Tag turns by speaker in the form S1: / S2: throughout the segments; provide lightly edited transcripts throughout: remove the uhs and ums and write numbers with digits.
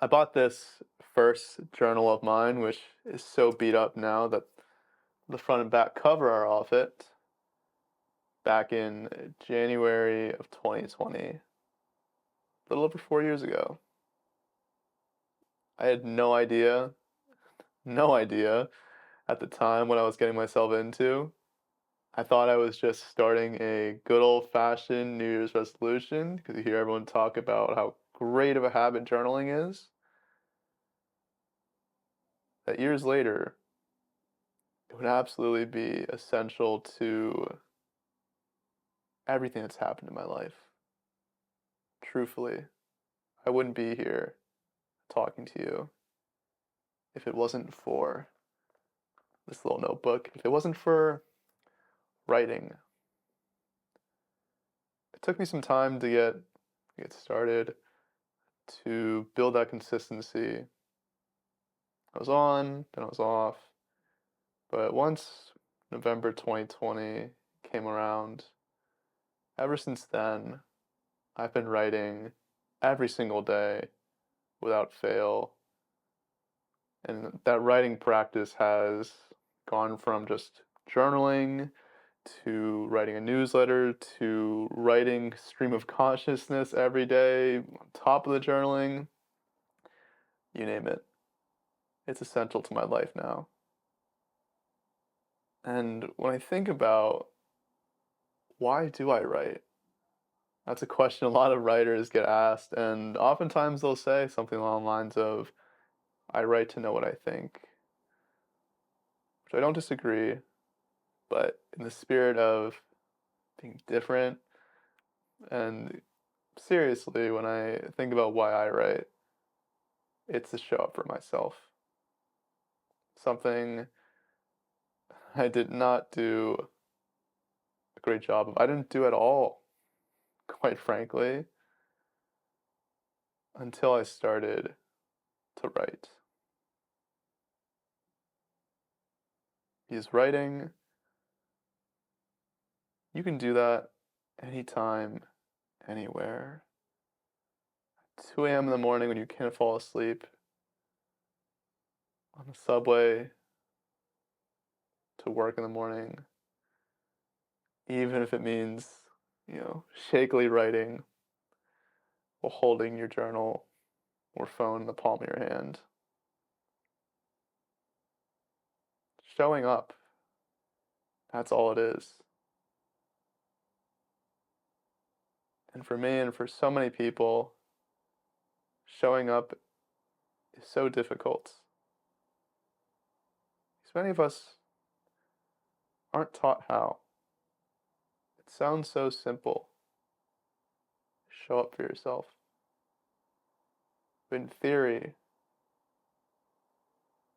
S1: I bought this first journal of mine, which is so beat up now that the front and back cover are off it, back in January of 2020, a little over 4 years ago. I had no idea at the time what I was getting myself into. I thought I was just starting a good old-fashioned New Year's resolution because you hear everyone talk about how great of a habit journaling is. That years later, it would absolutely be essential to everything that's happened in my life. Truthfully, I wouldn't be here talking to you if it wasn't for this little notebook, if it wasn't for writing. It took me some time to get started, to build that consistency. I was on, then I was off. But once November 2020 came around, ever since then, I've been writing every single day without fail. And that writing practice has gone from just journaling to writing a newsletter to writing stream of consciousness every day on top of the journaling. You name it. It's essential to my life now. And when I think about why do I write? That's a question a lot of writers get asked, and oftentimes they'll say something along the lines of, I write to know what I think, which I don't disagree, but in the spirit of being different, and seriously, when I think about why I write, it's to show up for myself. Something I did not do a great job of. I didn't do at all, quite frankly, until I started to write. Because writing, you can do that anytime, anywhere. 2 a.m. in the morning when you can't fall asleep, on the subway, to work in the morning, even if it means, shakily writing while holding your journal or phone in the palm of your hand. Showing up, that's all it is. And for me and for so many people, showing up is so difficult. Because many of us aren't taught how. It sounds so simple. Show up for yourself. But in theory,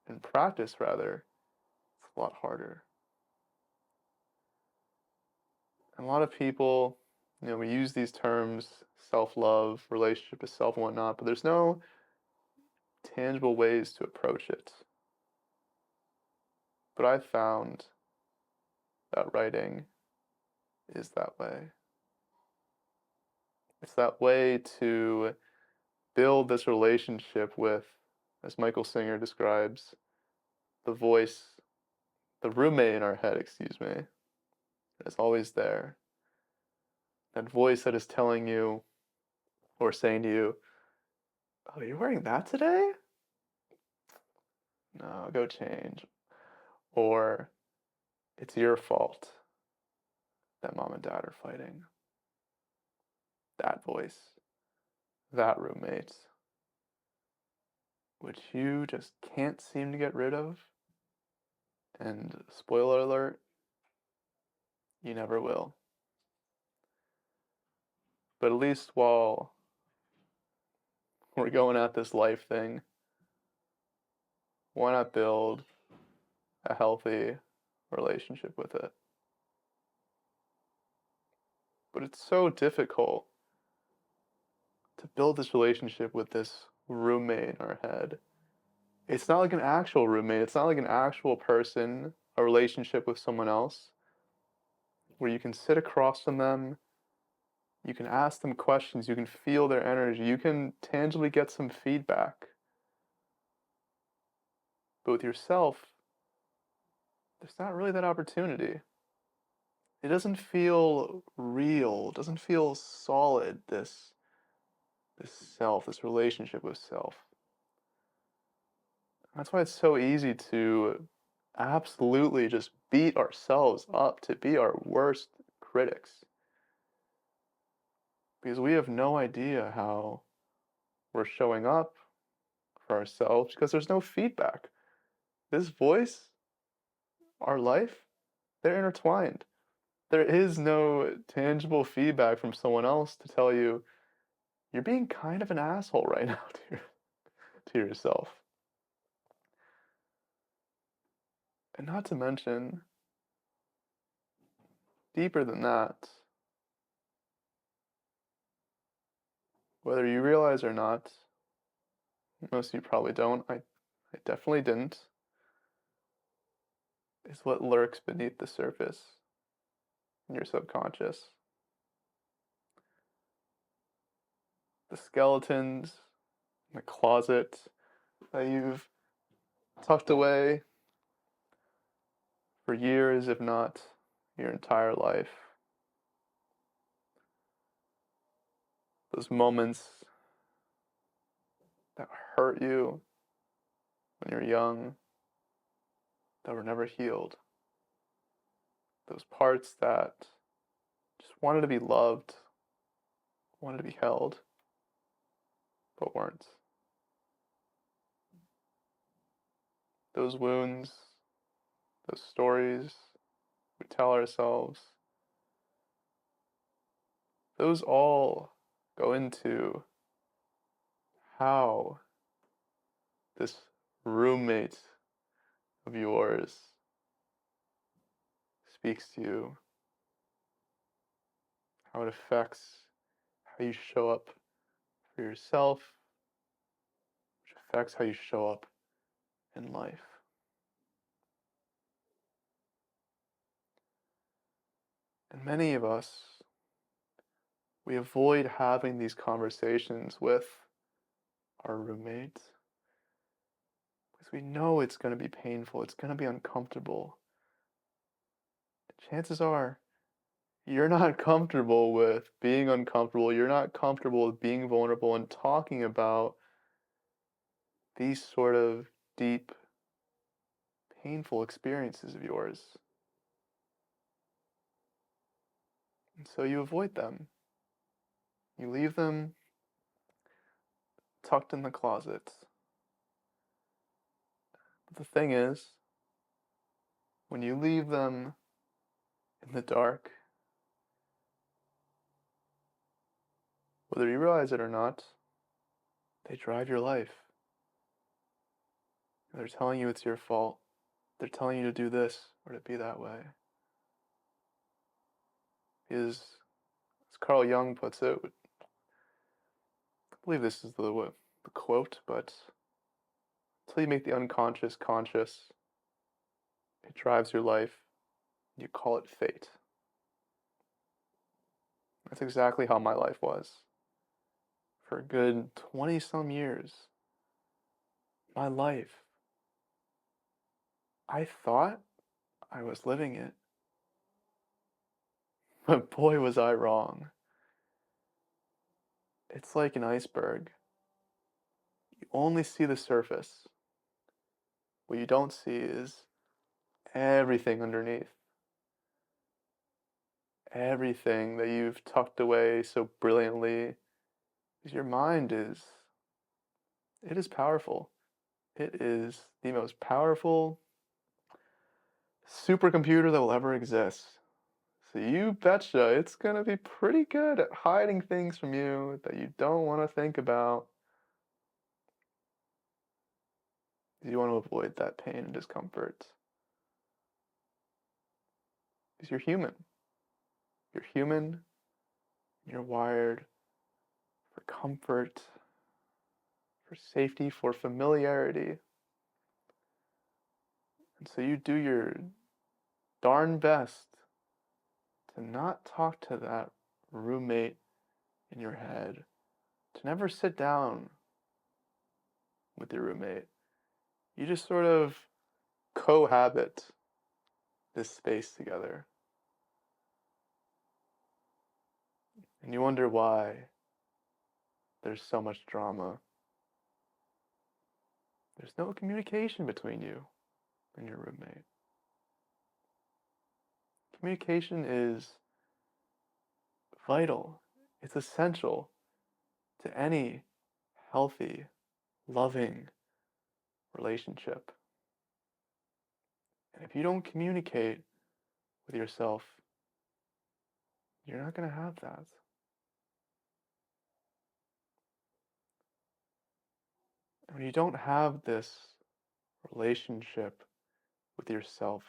S1: in practice rather, it's a lot harder. And a lot of people, we use these terms, self-love, relationship with self and whatnot, but there's no tangible ways to approach it. But I've found that writing is that way. It's that way to build this relationship with, as Michael Singer describes, the voice, the roommate in our head, excuse me, is always there. That voice that is telling you or saying to you, oh, you're wearing that today? No, go change. Or it's your fault that mom and dad are fighting. That voice, that roommate, which you just can't seem to get rid of. And spoiler alert, you never will. But at least while we're going at this life thing, why not build a healthy relationship with it? But it's so difficult to build this relationship with this roommate in our head. It's not like an actual roommate, it's not like an actual person, a relationship with someone else, where you can sit across from them, you can ask them questions, you can feel their energy, you can tangibly get some feedback. But with yourself, there's not really that opportunity. It doesn't feel real, it doesn't feel solid, this self, this relationship with self. That's why it's so easy to absolutely just beat ourselves up, to be our worst critics. Because we have no idea how we're showing up for ourselves because there's no feedback. This voice, our life, they're intertwined. There is no tangible feedback from someone else to tell you you're being kind of an asshole right now to yourself. And not to mention, deeper than that, whether you realize or not, most of you probably don't, I definitely didn't, is what lurks beneath the surface in your subconscious. The skeletons in the closet that you've tucked away for years, if not your entire life. Those moments that hurt you when you're young, that were never healed. Those parts that just wanted to be loved, wanted to be held, but weren't. Those wounds, those stories we tell ourselves, those all go into how this roommate of yours speaks to you, how it affects how you show up for yourself, which affects how you show up in life. And many of us, we avoid having these conversations with our roommates because we know it's going to be painful, it's going to be uncomfortable. Chances are you're not comfortable with being uncomfortable, you're not comfortable with being vulnerable and talking about these sort of deep, painful experiences of yours. And so you avoid them. You leave them tucked in the closet. But the thing is, when you leave them in the dark, whether you realize it or not, they drive your life. They're telling you it's your fault. They're telling you to do this or to be that way. Because, as Carl Jung puts it, I believe this is the quote, but until you make the unconscious conscious, it drives your life. You call it fate. That's exactly how my life was. For a good 20 some years, my life, I thought I was living it. But boy, was I wrong. It's like an iceberg. You only see the surface. What you don't see is everything underneath. Everything that you've tucked away so brilliantly. Because your mind it is powerful. It is the most powerful supercomputer that will ever exist. So you betcha it's gonna be pretty good at hiding things from you that you don't want to think about. You want to avoid that pain and discomfort. Because you're human. You're human. You're wired for comfort, for safety, for familiarity. And so you do your darn best to not talk to that roommate in your head, to never sit down with your roommate. You just sort of cohabit this space together. And you wonder why there's so much drama. There's no communication between you and your roommate. Communication is vital. It's essential to any healthy, loving relationship. And if you don't communicate with yourself, you're not going to have that. And when you don't have this relationship with yourself,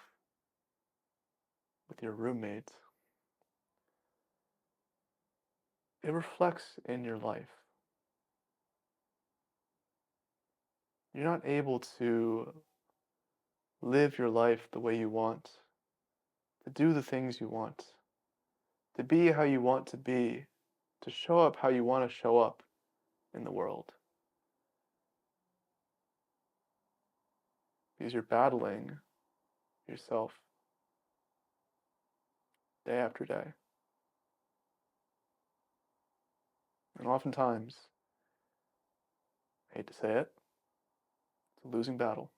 S1: with your roommate, it reflects in your life. You're not able to live your life the way you want, to do the things you want, to be how you want to be, to show up how you want to show up in the world. Because you're battling yourself day after day. And oftentimes, I hate to say it, it's a losing battle.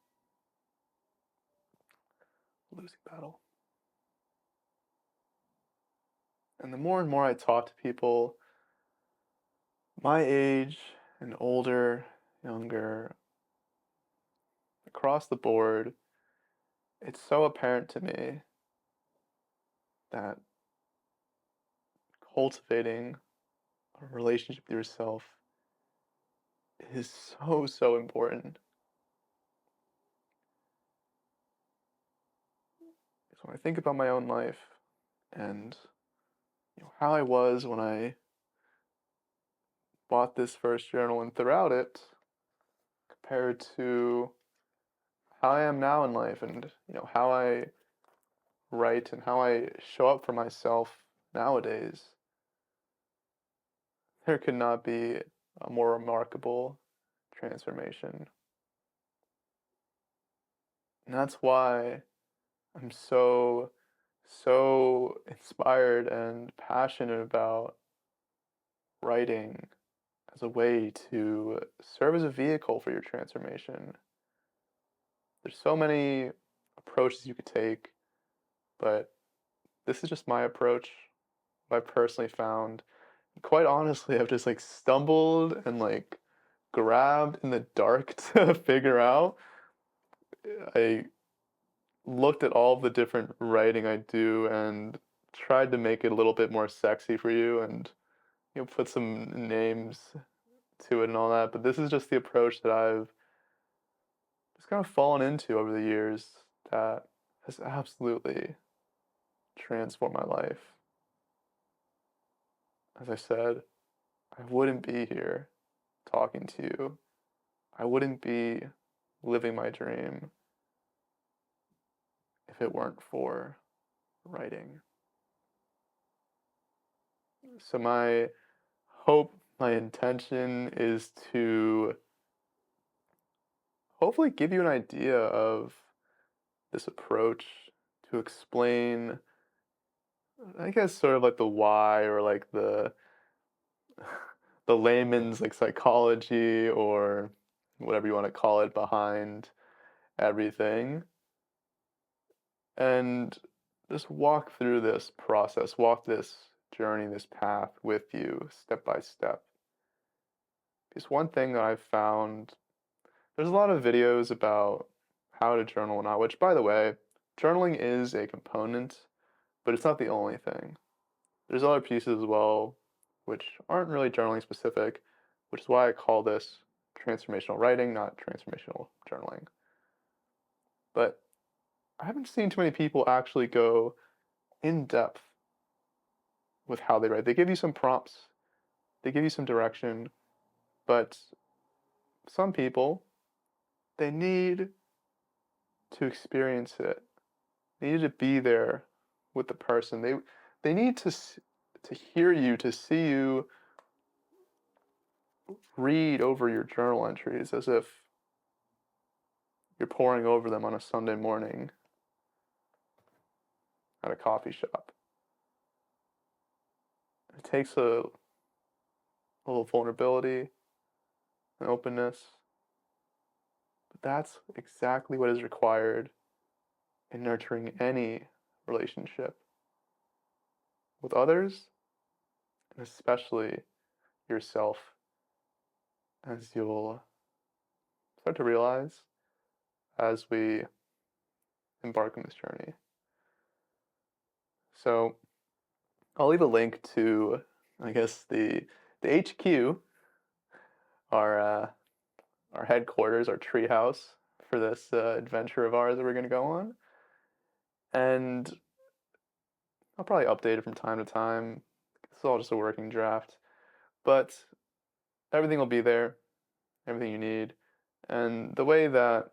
S1: A losing battle. And the more and more I talk to people my age and older, younger, across the board, it's so apparent to me that cultivating a relationship with yourself is so, so important. Because when I think about my own life and how I was when I bought this first journal and throughout it, compared to how I am now in life and how I write and how I show up for myself nowadays, there could not be a more remarkable transformation. And that's why I'm so, so inspired and passionate about writing as a way to serve as a vehicle for your transformation. There's so many approaches you could take, but this is just my approach, what I personally found. Quite honestly, I've just stumbled and grabbed in the dark to figure out. I looked at all the different writing I do and tried to make it a little bit more sexy for you and put some names to it and all that. But this is just the approach that I've just kind of fallen into over the years that has absolutely transformed my life. As I said, I wouldn't be here talking to you. I wouldn't be living my dream if it weren't for writing. So my hope, my intention is to hopefully give you an idea of this approach, to explain, I guess, sort of the why or the the layman's psychology or whatever you want to call it behind everything, and just walk through this process, walk this journey, this path with you step by step. Because one thing that I've found, there's a lot of videos about how to journal and not, which, by the way, journaling is a component, but it's not the only thing. There's other pieces as well, which aren't really journaling specific, which is why I call this transformational writing, not transformational journaling. But I haven't seen too many people actually go in depth with how they write. They give you some prompts, they give you some direction, but some people, they need to experience it. They need to be there with the person. They need to hear you, to see you read over your journal entries as if you're poring over them on a Sunday morning at a coffee shop. It takes a little vulnerability and openness, but that's exactly what is required in nurturing any relationship with others, and especially yourself, as you'll start to realize as we embark on this journey. So I'll leave a link to, I guess, the HQ, our our headquarters, our treehouse for this adventure of ours that we're going to go on. And I'll probably update it from time to time. It's all just a working draft. But everything will be there, everything you need. And the way that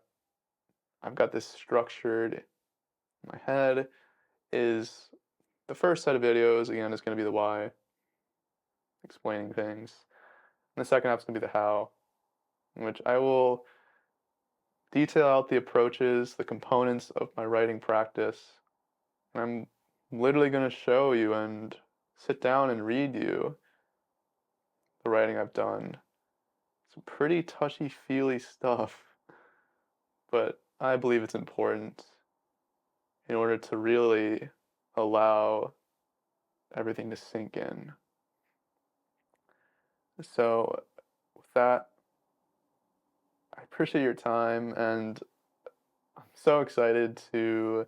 S1: I've got this structured in my head is the first set of videos, again, is going to be the why, explaining things. And the second half is going to be the how, in which I will detail out the approaches, the components of my writing practice. And I'm literally going to show you and sit down and read you the writing I've done. Some pretty touchy-feely stuff, but I believe it's important in order to really allow everything to sink in. So with that, I appreciate your time, and I'm so excited to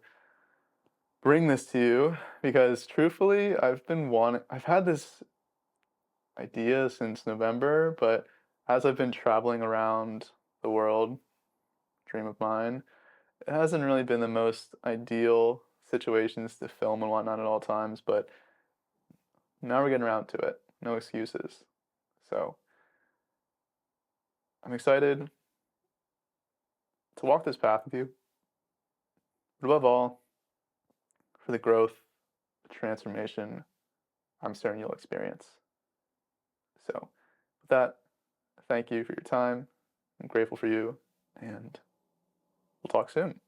S1: bring this to you because truthfully, I've had this idea since November, but as I've been traveling around the world, dream of mine, it hasn't really been the most ideal situations to film and whatnot at all times, but now we're getting around to it. No excuses. So I'm excited to walk this path with you, but above all, for the growth, the transformation I'm certain you'll experience. So with that, thank you for your time. I'm grateful for you, and we'll talk soon.